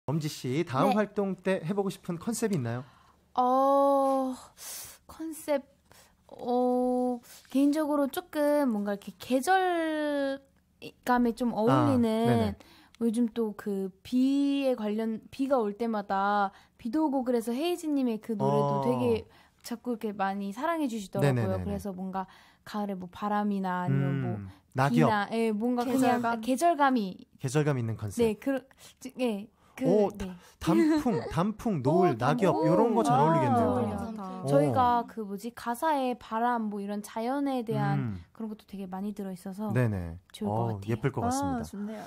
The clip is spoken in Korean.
엄지 씨 다음 네. 활동 때 해보고 싶은 컨셉이 있나요? 컨셉 개인적으로 조금 뭔가 이렇게 계절감에 좀 어울리는 요즘 또 그 비가 올 때마다 비도 오고 그래서 헤이즈님의 그 노래도 되게 자꾸 이렇게 많이 사랑해 주시더라고요. 네네네네. 그래서 뭔가 가을에 뭐 바람이나 아니면 뭐 낙엽. 비나 뭔가 그냥 계절감 있는 컨셉. 네, 단풍, 노을, 낙엽 이런 거 잘 어울리겠네요. 저희가 그 가사에 바람 뭐 이런 자연에 대한 그런 것도 되게 많이 들어 있어서 네네. 좋을 것 같아요. 예쁠 것 같습니다. 좋네요.